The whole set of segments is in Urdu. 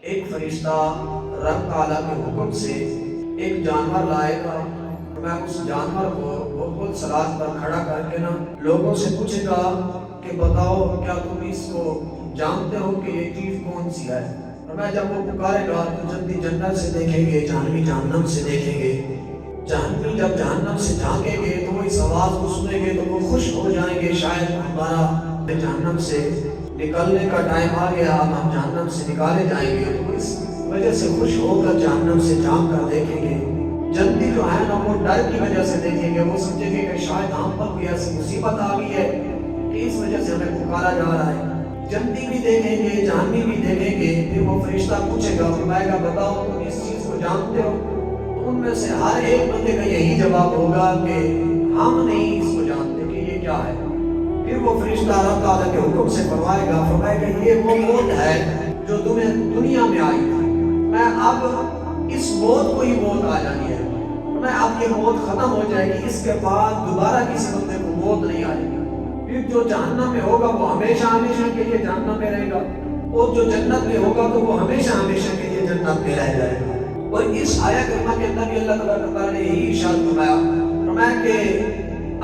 ایک فرشتہ رب تعالیٰ کے حکم سے ایک جانور لائے گا، میں اس جانور کو بالکل سلاد پر کھڑا کر کے نا لوگوں سے پوچھے گا کہ بتاؤ کیا تم اس کو جانتے ہو کہ یہ چیز کون سی ہے؟ اور میں جب وہ پکارے گا تو جنتی جنت سے دیکھیں گے، جہنمی جہنم سے دیکھیں گے۔ جہنمی جب جہنم سے جھانکیں گے تو وہ اس آواز کو سنیں گے تو وہ خوش ہو جائیں گے، شاید ہمارا جہنم سے نکلنے کا ٹائم آ گیا، اب ہم جہنم سے نکالے جائیں گے۔ تو اس وجہ سے خوش ہو کر جہنم سے جھانک کر دیکھیں گے۔ جنتی جو ہے نا وہ ڈر کی وجہ سے دیکھیں گے، وہ سمجھیں گے کہ شاید ہم پر کوئی ایسی مصیبت آ گئی ہے کہ اس وجہ سے ہمیں پکارا جا رہا ہے۔ جنتی بھی دیکھیں گے، جہنمی بھی دیکھیں گے، پھر وہ فرشتہ پوچھے گا، فرمائے گا بتاؤ تم اس چیز کو جانتے ہو؟ تو ان میں سے ہر ایک بندے کا یہی جواب ہوگا کہ ہم نہیں اس کو جانتے کہ یہ کیا ہے۔ پھر وہ فرشتہ اللہ تعالیٰ کے حکم سے فرمائے گا یہ وہ موت ہے جو تمہیں دنیا میں آئی تھی، میں اب اس موت کو ہی موت آ جانی ہے، میں اب یہ موت ختم ہو جائے گی، اس کے بعد دوبارہ کسی بندے کو موت نہیں آئے گی۔ پھر جو جہنم میں ہوگا وہ ہمیشہ ہمیشہ کے لیے جہنم میں رہے گا، اور جو جنت میں ہوگا تو وہ ہمیشہ ہمیشہ کے لیے جنت میں رہ جائے گا۔ اور اس آیت کریمہ کے اندر بھی اللہ تعالیٰ نے یہی ارشاد فرمایا کہ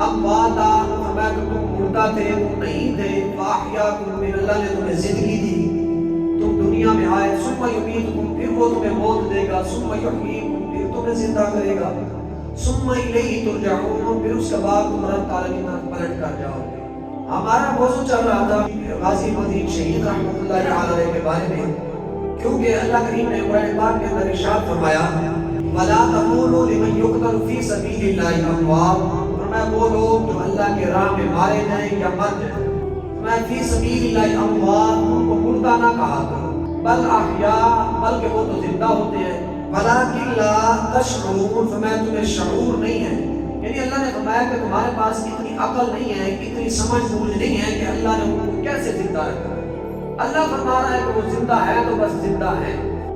امواتا، فرمایا کہ تم مردہ تھے، تم نہیں تھے، فاحیاکم، پھر اللہ نے تمہیں زندگی دی، تم دنیا میں آئے، ثم یمیتکم، پھر وہ تمہیں موت دے گا، ثم یحییکم، پھر تمہیں زندہ کرے گا، ثم الیہ ترجعون، پھر اس کے بعد تم رب تعالیٰ کی طرف پلٹ کر جاؤ گے۔ ہمارا موضوع چل رہا تھا غازی مدین شہید رحمۃ اللہ علیہ کے بارے میں، کیونکہ اللہ کریم نے قرآن پاک کے اندر ارشاد فرمایا وَلَا تَقُولُوا لِمَنْ يُقْتَلُ فِي سَبِيلِ اللَّهِ أَمْوَاتٌ، فرمایا وہ لوگ جو اللہ کے راہ میں مارے جائیں یا مر جائیں، فرمایا فی سبیل اللہ اموات، ان کو مردہ نہ کہا کرو، بل احیاء، بلکہ وہ تو زندہ ہوتے ہیں، وَلَٰكِن لَا تَشْعُرُونَ، فرمایا تمہیں شعور نہیں ہے، یعنی اللہ نے فرمایا کہ تمہارے پاس اتنی عقل نہیں ہے، اتنی سمجھ بوجھ نہیں ہے کہ اللہ نے ان کو کیسے زندہ رکھا ہے۔ اللہ فرما رہا ہے کہ وہ زندہ ہے تو بس زندہ ہے۔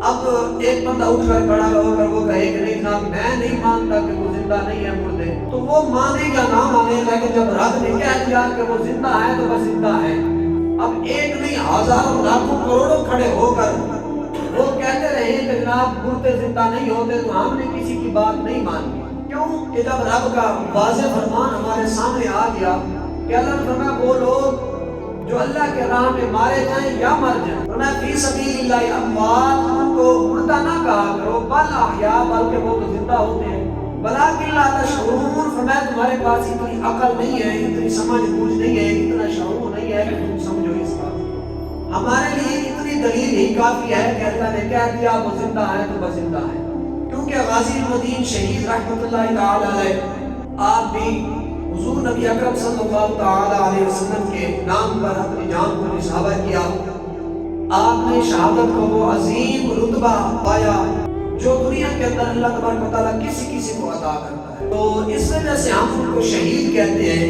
اب ایک بندہ اٹھ کر کھڑا ہو کر وہ کہے کہ نہیں جناب میں نہیں مانتا کہ وہ زندہ نہیں ہے، مردے، تو وہ مانے یا نہ مانے، لیکن جب رب نے کہہ دیا کہ وہ زندہ ہے تو بس زندہ ہے۔ اب ایک نہیں ہزاروں لاکھوں کروڑوں کھڑے ہو کر وہ کہتے رہے کہ جناب مردے زندہ نہیں ہوتے تو ہم نے کسی کی بات نہیں مانی، کیوں کہ جب رب کا واضح فرمان ہمارے سامنے آ گیا کہ اللہ نے فرمایا وہ لوگ جو اللہ کے راہ میں مارے جائیں یا مر جائیں، فرمایا فی سبیل اللہ اموات، ان کو مردہ نہ کہا کرو، بل احیاء، بلکہ وہ تو زندہ ہوتے ہیں، ولیکن لا تشعرون، فرمایا تمہارے پاس اتنی عقل نہیں ہے، اتنی سمجھ بوجھ نہیں ہے، اتنا شعور نہیں ہے کہ تم سمجھو اس بات۔ ہمارے لیے اتنی دلیل ہی کافی ہے کہ اللہ نے کہہ دیا وہ زندہ ہے تو بس زندہ ہے، کیونکہ غازی مدین شہید رحمۃ اللہ تعالی علیہ آپ بھی حضور نبی اکرم صلی اللہ تعالی علیہ وسلم کے نام پر اپنی جان کو نثار کیا، آپ نے شہادت کو وہ عظیم رتبہ پایا جو دنیا کے اندر اللہ تبارک و تعالیٰ کسی کسی کو عطا کرتا ہے۔ تو اس وجہ سے ہم ان کو شہید کہتے ہیں،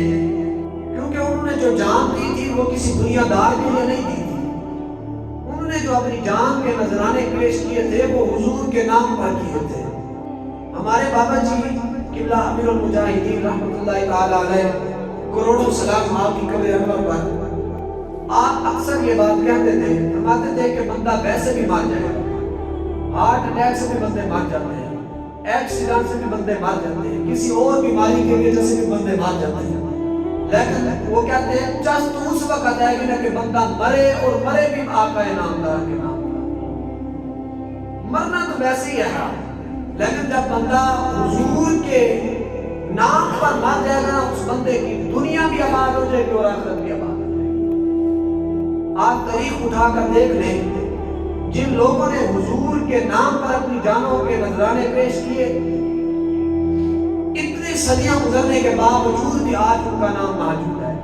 کیونکہ انہوں نے جو جان دی تھی وہ کسی دنیا دار کے لیے نہیں دی تھی، انہوں نے جو اپنی جان کے نذرانے پیش کیے تھے وہ حضور کے نام پر کیے تھے۔ ہمارے بابا جی قبلہ امیر المجاہدین رحمۃ اللہ تعالی علیہ، کروڑوں سلام آپ کی قبر انور پر، آپ اکثر یہ بات کہتے تھے، فرماتے تھے کہ بندہ ویسے بھی مر جائے گا، ہارٹ اٹیک سے بھی بندے مر جاتے ہیں، ایکسیڈنٹ سے بھی بندے مر جاتے ہیں، کسی اور بیماری کی وجہ سے بھی بندے مر جاتے ہیں، لیکن وہ کہتے ہیں جس تو اس وقت آئے گا کہ بندہ مرے، اور مرے بھی آقا نامدار کے نام پر۔ مرنا تو ویسے ہی ہے، لیکن جب بندہ حضور کے نام پر مر جائے گا اس بندے کی دنیا بھی آباد ہو جائے گی اور آخرت بھی آباد ہو جائے گی۔ آپ تاریخ اٹھا کر دیکھ لیں، جن لوگوں نے حضور کے نام پر اپنی جانوں کے نذرانے پیش کیے، اتنی صدیاں گزرنے کے باوجود بھی آج ان کا نام موجود ہے۔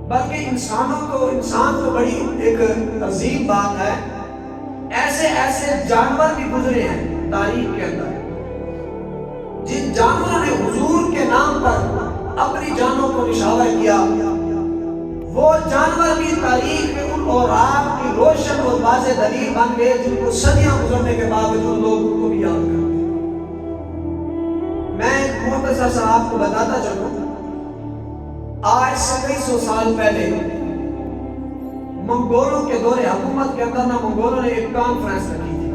بلکہ انسان کو بڑی ایک عظیم بات ہے، ایسے ایسے جانور بھی گزرے ہیں تاریخ کے اندر جن جانوروں نے حضور کے نام پر اپنی جانوں کو نشانہ کیا، وہ جانور بھی تاریخ میں ان اوراق کی روشن اور واضح دلیل بن گئے جن کو صدیاں گزرنے کے باوجود لوگ ان کو بھی یاد کرتے ہیں۔ میں ایک مختصر سا آپ کو بتاتا چلوں، آج سے کئی سو سال پہلے منگولوں کے دور حکومت کے اندر نا منگولوں نے ایک کانفرنس رکھی تھی.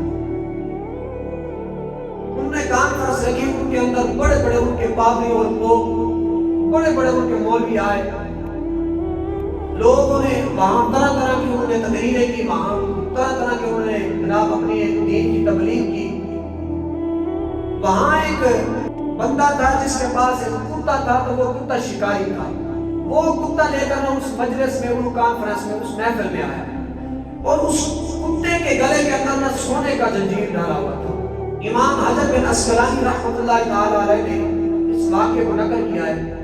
انہوں نے کانفرنس رکھی, ان کے اندر بڑے بڑے ان کے پادری اور بڑے بڑے ان کے مولوی آئے. لوگوں نے وہاں طرح طرح کی انہوں نے تقریریں کی, وہاں طرح طرح کے انہوں نے جناب اپنی دین کی تبلیغ کی. وہاں ایک بندہ تھا جس کے پاس ایک کتا تھا, تو وہ کتا شکاری تھا. وہ کتا لے کر اس مجلس میں, ان کانفرنس میں, اس محفل میں آیا, اور اس کتے کے گلے کے اندر نہ سونے کا زنجیر ڈالا ہوا تھا. امام حجر بن عسقلانی رحمۃ اللہ تعالی علیہ نے اس واقعے کو نقل کیا ہے.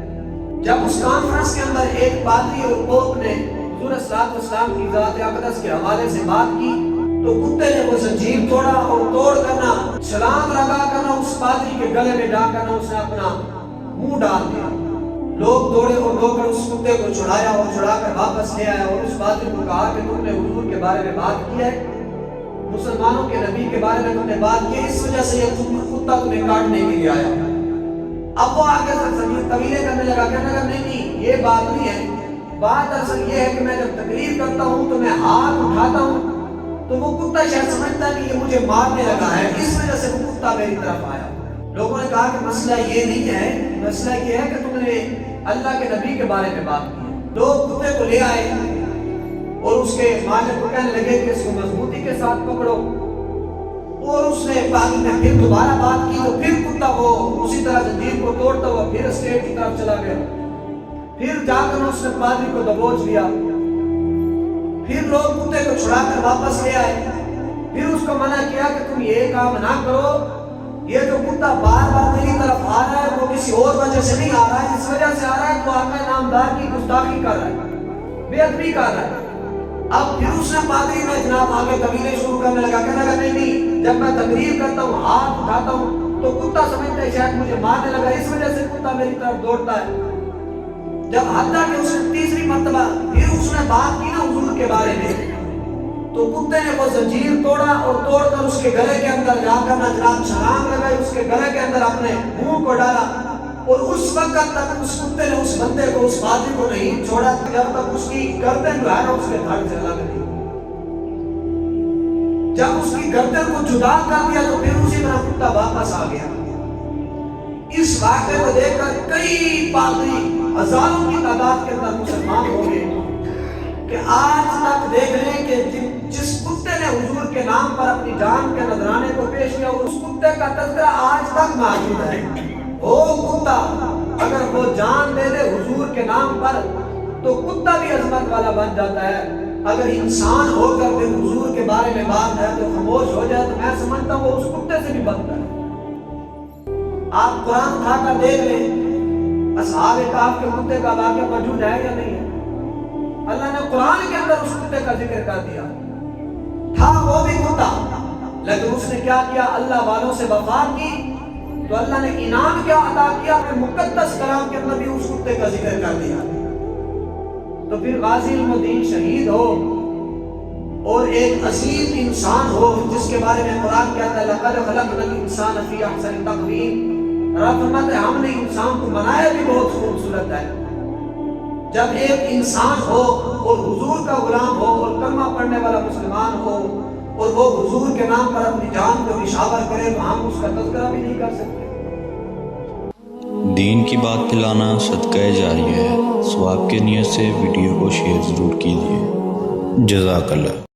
جب اس کانفرنس کے اندر ایک پادری اور پوپ نے حضور صلی اللہ علیہ وسلم کی ذات اقدس کے حوالے سے بات کی, تو کتے نے وہ زنجیر توڑا, اور توڑ کرنا چھلانگ لگا کرنا اس پادری کے گلے میں ڈال کرنا اس نے اپنا منہ ڈال دیا. لوگ دوڑے اور دو کر اس کتے کو چھڑایا, اور چھڑا کر واپس لے آیا, اور اس پادری کو کہا کہ تم نے حضور کے بارے میں بات کی ہے, مسلمانوں کے نبی کے بارے میں تم نے بات کی, اس وجہ سے یہ کتا تمہیں کاٹنے کے لیے آیا. اب وہ آگے سے طویلے کرنے لگا, کہنے لگا نہیں یہ بات نہیں ہے, بات اصل یہ ہے کہ میں جب تقریر کرتا ہوں تو میں ہاتھ اٹھاتا ہوں تو وہ کتا شاید سمجھتا ہے کہ یہ مجھے مارنے لگا ہے, اس وجہ سے وہ کتا میری طرف آیا. لوگوں نے کہا کہ مسئلہ یہ نہیں ہے, مسئلہ یہ ہے کہ تم نے اللہ کے نبی کے بارے میں بات کی. لوگ کتے کو لے آئے اور اس کے مالک کو کہنے لگے کہ اس کو مضبوطی کے ساتھ پکڑو, اور اس نے پادری نے پھر دوبارہ بات کی, تو پھر کتا وہ اسی طرح زنجیر کو توڑتا ہوا پھر اسٹیٹ کی طرف چلا گیا. پھر جا کر اس نے پادری کو دبوچ لیا. پھر لوگ کتے کو چھڑا کر واپس لے آئے. پھر اس کو منع کیا کہ تم یہ کام نہ کرو, یہ جو کتا بار بار میری طرف آ رہا ہے وہ کسی اور وجہ سے نہیں آ رہا ہے, اس وجہ سے آ رہا ہے تو آقا نامدار کی گستاخی کر رہا ہے, بے ادبی کر رہا ہے. اب پھر اس نے پادری میں جناب آگے طویلیں شروع کرنے لگا, کہنے لگا نہیں, جب میں تقریر کرتا ہوں ہاتھ اٹھاتا ہوں تو کتا سمجھتا ہے شاید مجھے مارنے لگا, اس وجہ سے کتا میری طرف دوڑتا ہے. جب حتیٰ کہ اس نے تیسری مرتبہ پھر اس نے بات کی نا حضور کے بارے میں, تو کتے نے وہ زنجیر توڑا, اور توڑ کر اس کے گلے کے اندر جا کر نہ جناب چھلانگ لگائی, اس کے گلے کے اندر اپنے منہ کو ڈالا, اور اس وقت تک اس کتے نے اس بندے کو, اس پادری کو نہیں چھوڑا جب تک اس کی گردن جو ہے نا اس کے دھڑ سے الگ نہیں. جب اس کی گردن کو جدا کر دیا تو پھر اسی طرح کتا واپس آ گیا. اس واقعے کو دیکھ کر کئی پادری ہزاروں کی تعداد کے اندر مسلمان ہو گئے, کہ آج تک دیکھ لیں کہ جس کتے نے حضور کے نام پر اپنی جان کے نذرانے کو پیش کیا, اس کتے کا تذکرہ آج تک موجود ہے. وہ کتا اگر وہ جان دے دے حضور کے نام پر تو کتا بھی عظمت والا بن جاتا ہے. اگر انسان ہو کر پھر حضور کے بارے میں بات ہے تو خاموش ہو جائے, تو میں سمجھتا ہوں وہ اس کتے سے بھی بدتر ہے. آپ قرآن اٹھا کر دیکھ لیں, اصحاب کہف کے کتے کا واقعہ موجود ہے یا نہیں ہے؟ اللہ نے قرآن کے اندر اس کتے کا ذکر کر دیا. تھا وہ بھی کتا, لیکن اس نے کیا کیا, اللہ والوں سے وفا کی, تو اللہ نے انعام کیا عطا کیا, اپنے مقدس کلام کے اندر بھی اس کتے کا ذکر کر دیا. تو پھر غازی علم الدین شہید ہو اور ایک عظیم انسان ہو جس کے بارے میں قرآن کہتا ہے لقد خلقنا الانسان فی احسن تقویم, رب فرماتا ہے ہم نے انسان کو بنایا بھی بہت خوبصورت ہے. جب ایک انسان ہو اور حضور کا غلام ہو اور کلمہ پڑھنے والا مسلمان ہو, اور وہ حضور کے نام پر اپنی جان کو نشاور کرے, تو ہم اس کا تذکرہ بھی نہیں کر سکتے. دین کی بات پھیلانا صدقہ جاریہ ہے. ثواب کے نیت سے ویڈیو کو شیئر ضرور کیجیے. جزاک اللہ.